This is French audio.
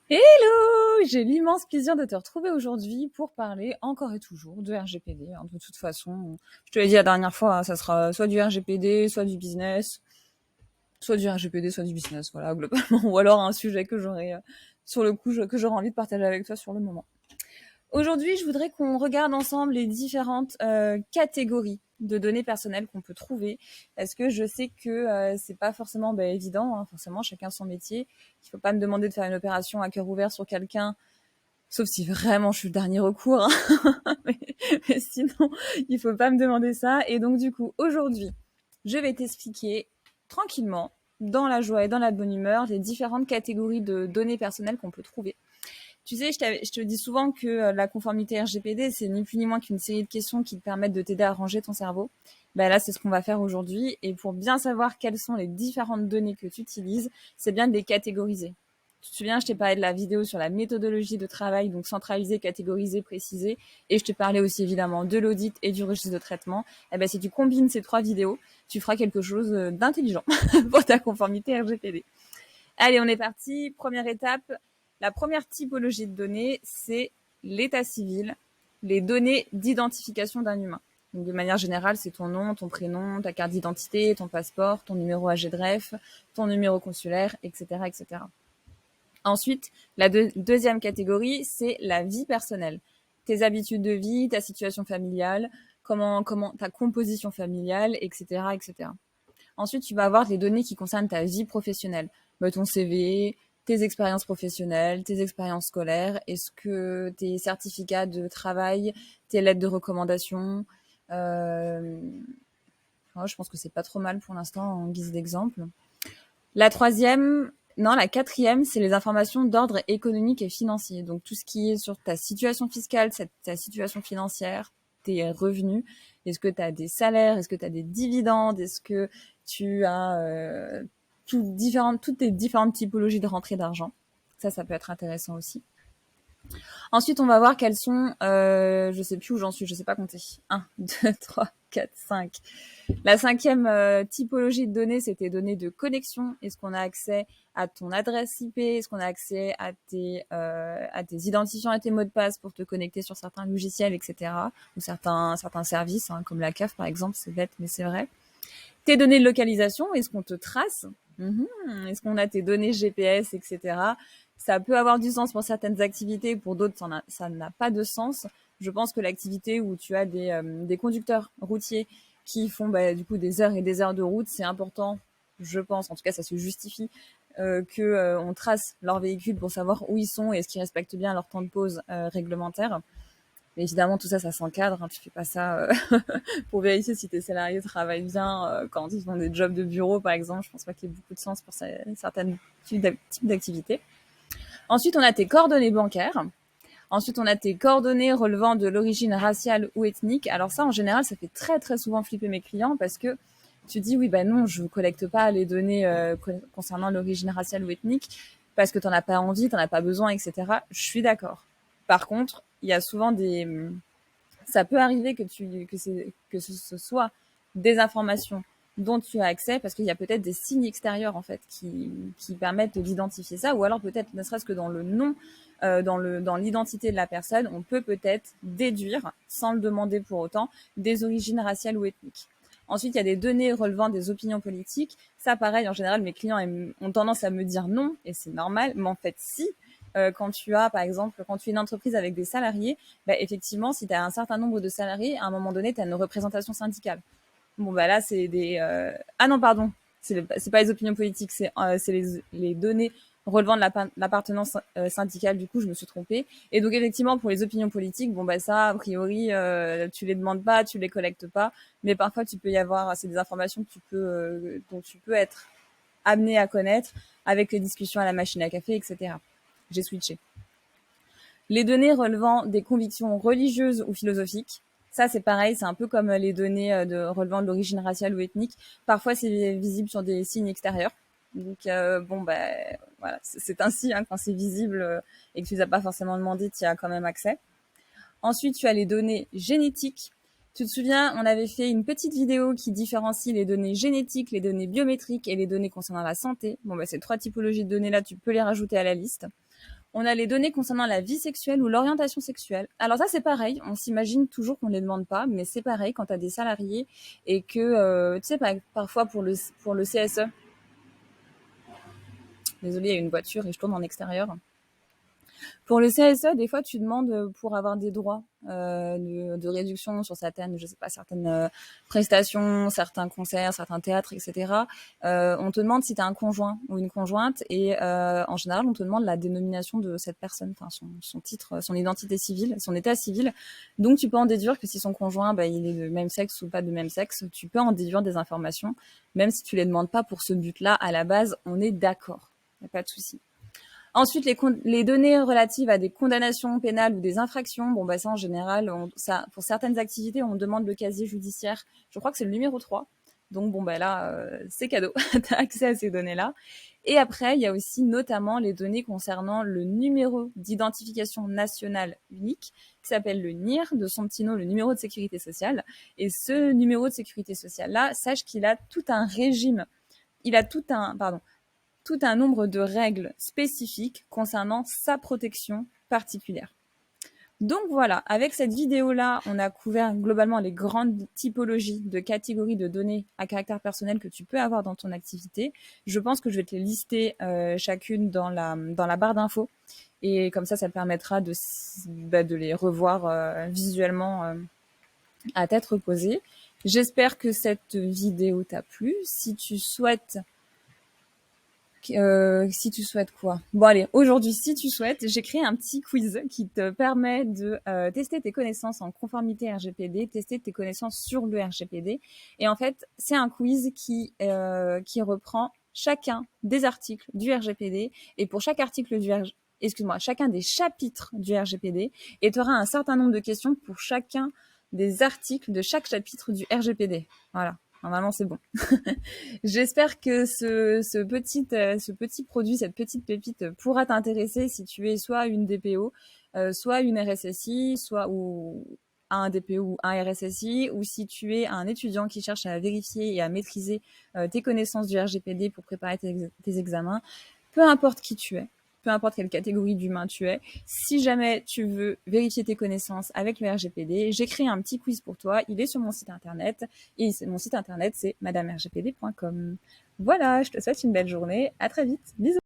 Hello! J'ai l'immense plaisir de te retrouver aujourd'hui pour parler encore et toujours de RGPD. De toute façon, je te l'ai dit la dernière fois, hein, ça sera soit du RGPD, soit du business, soit du RGPD, soit du business, voilà, globalement. Ou alors un sujet que j'aurais, sur le coup, que j'aurais envie de partager avec toi sur le moment. Aujourd'hui, je voudrais qu'on regarde ensemble les différentes catégories de données personnelles qu'on peut trouver, parce que je sais que c'est pas forcément évident, hein, forcément chacun son métier. Il faut pas me demander de faire une opération à cœur ouvert sur quelqu'un, sauf si vraiment je suis le dernier recours. Hein. mais sinon, il faut pas me demander ça. Et donc du coup, aujourd'hui, je vais t'expliquer tranquillement, dans la joie et dans la bonne humeur, les différentes catégories de données personnelles qu'on peut trouver. Tu sais, je te dis souvent que la conformité RGPD, c'est ni plus ni moins qu'une série de questions qui te permettent de t'aider à ranger ton cerveau. Ben là, c'est ce qu'on va faire aujourd'hui. Et pour bien savoir quelles sont les différentes données que tu utilises, c'est bien de les catégoriser. Tu te souviens, je t'ai parlé de la vidéo sur la méthodologie de travail, donc centraliser, catégoriser, préciser. Et je te parlais aussi évidemment de l'audit et du registre de traitement. Et ben, si tu combines ces trois vidéos, tu feras quelque chose d'intelligent pour ta conformité RGPD. Allez, on est parti. Première étape, la première typologie de données, c'est l'état civil, les données d'identification d'un humain. Donc, de manière générale, c'est ton nom, ton prénom, ta carte d'identité, ton passeport, ton numéro AGDREF, ton numéro consulaire, etc., etc. Ensuite, la deuxième catégorie, c'est la vie personnelle. Tes habitudes de vie, ta situation familiale, comment ta composition familiale, etc., etc. Ensuite, tu vas avoir les données qui concernent ta vie professionnelle. Ton CV, tes expériences professionnelles, tes expériences scolaires, est-ce que tes certificats de travail, tes lettres de recommandation. Euh... Ouais, je pense que c'est pas trop mal pour l'instant en guise d'exemple. La troisième, non, la quatrième, c'est les informations d'ordre économique et financier. Donc tout ce qui est sur ta situation fiscale, ta situation financière, tes revenus. Est-ce que tu as des salaires? Est-ce que tu as des dividendes? Est-ce que tu as toutes tes différentes typologies de rentrée d'argent? Ça peut être intéressant aussi. Ensuite, on va voir quelles sont, je sais plus où j'en suis, je sais pas compter. 1, 2, 3, 4, 5. La cinquième typologie de données, c'est tes données de connexion. Est-ce qu'on a accès à ton adresse IP? Est-ce qu'on a accès à tes identifiants et tes mots de passe pour te connecter sur certains logiciels, etc. Ou certains services, hein, comme la CAF par exemple, c'est bête, mais c'est vrai. Tes données de localisation, est-ce qu'on te trace? Est-ce qu'on a tes données GPS, etc. Ça peut avoir du sens pour certaines activités, pour d'autres, ça n'a pas de sens. Je pense que l'activité où tu as des conducteurs routiers qui font du coup des heures et des heures de route, c'est important, je pense, en tout cas ça se justifie, que on trace leur véhicule pour savoir où ils sont et est-ce qu'ils respectent bien leur temps de pause réglementaire. Mais évidemment, tout ça, ça s'encadre. Hein. Tu fais pas ça pour vérifier si tes salariés travaillent bien quand ils font des jobs de bureau, par exemple. Je pense pas qu'il y ait beaucoup de sens pour certains types d'activités. Ensuite, on a tes coordonnées bancaires. Ensuite, on a tes coordonnées relevant de l'origine raciale ou ethnique. Alors ça, en général, ça fait très très souvent flipper mes clients parce que tu dis oui, ben non, je ne collecte pas les données concernant l'origine raciale ou ethnique parce que tu n'en as pas envie, tu n'en as pas besoin, etc. Je suis d'accord. Par contre, il y a souvent ça peut arriver que ce soit des informations dont tu as accès parce qu'il y a peut-être des signes extérieurs en fait qui permettent de l'identifier ça, ou alors peut-être ne serait-ce que dans le nom, dans l'identité de la personne, on peut peut-être déduire, sans le demander pour autant, des origines raciales ou ethniques. Ensuite, il y a des données relevant des opinions politiques. Ça, pareil, en général, mes clients ont tendance à me dire non, et c'est normal, mais en fait, si, quand tu as, par exemple, quand tu es une entreprise avec des salariés, effectivement, si tu as un certain nombre de salariés, à un moment donné, tu as une représentation syndicale. Bon, là, c'est des... Ah non, pardon, c'est pas les opinions politiques, c'est les données relevant de l'appartenance syndicale. Du coup, je me suis trompée. Et donc, effectivement, pour les opinions politiques, ça, a priori, tu les demandes pas, tu les collectes pas. Mais parfois, tu peux y avoir... C'est des informations dont tu peux être amené à connaître avec les discussions à la machine à café, etc. J'ai switché. Les données relevant des convictions religieuses ou philosophiques, ça c'est pareil, c'est un peu comme les données relevant de l'origine raciale ou ethnique. Parfois c'est visible sur des signes extérieurs. Donc voilà, c'est ainsi hein, quand c'est visible et que tu n'as pas forcément demandé, tu y as quand même accès. Ensuite, tu as les données génétiques. Tu te souviens, on avait fait une petite vidéo qui différencie les données génétiques, les données biométriques et les données concernant la santé. Ces trois typologies de données-là, tu peux les rajouter à la liste. On a les données concernant la vie sexuelle ou l'orientation sexuelle. Alors ça, c'est pareil. On s'imagine toujours qu'on ne les demande pas, mais c'est pareil quand tu as des salariés et que, tu sais, parfois pour le CSE, désolé, il y a une voiture et je tourne en extérieur. Pour le CSE, des fois, tu demandes pour avoir des droits de réduction sur certaines, je sais pas, certaines prestations, certains concerts, certains théâtres, etc. On te demande si tu as un conjoint ou une conjointe et en général, on te demande la dénomination de cette personne, enfin son titre, son identité civile, son état civil. Donc, tu peux en déduire que si son conjoint, bah, il est de même sexe ou pas de même sexe, tu peux en déduire des informations, même si tu les demandes pas pour ce but-là. À la base, on est d'accord. Il n'y a pas de souci. Ensuite, les données relatives à des condamnations pénales ou des infractions, bon, bah, ça, en général, pour certaines activités, on demande le casier judiciaire. Je crois que c'est le numéro 3. Donc, bon, bah, là, c'est cadeau. Tu as accès à ces données-là. Et après, il y a aussi notamment les données concernant le numéro d'identification nationale unique, qui s'appelle le NIR, de son petit nom, le numéro de sécurité sociale. Et ce numéro de sécurité sociale-là, sache qu'il a tout un régime. Il a tout un nombre de règles spécifiques concernant sa protection particulière. Donc voilà, avec cette vidéo-là, on a couvert globalement les grandes typologies de catégories de données à caractère personnel que tu peux avoir dans ton activité. Je pense que je vais te les lister chacune dans la barre d'infos. Et comme ça te permettra de les revoir visuellement à tête reposée. J'espère que cette vidéo t'a plu. Si tu souhaites quoi? Bon allez, aujourd'hui, si tu souhaites, j'ai créé un petit quiz qui te permet de tester tes connaissances en conformité RGPD, tester tes connaissances sur le RGPD. Et en fait, c'est un quiz qui reprend chacun des articles du RGPD. Et pour chaque article chacun des chapitres du RGPD. Et tu auras un certain nombre de questions pour chacun des articles de chaque chapitre du RGPD. Voilà. Normalement, c'est bon. J'espère que ce petit produit, cette petite pépite pourra t'intéresser si tu es soit une DPO, soit une RSSI, ou un DPO ou un RSSI, ou si tu es un étudiant qui cherche à vérifier et à maîtriser tes connaissances du RGPD pour préparer tes examens. Peu importe qui tu es, peu importe quelle catégorie d'humain tu es, si jamais tu veux vérifier tes connaissances avec le RGPD, j'ai créé un petit quiz pour toi. Il est sur mon site internet et mon site internet c'est madamergpd.com. Voilà, je te souhaite une belle journée. À très vite. Bisous.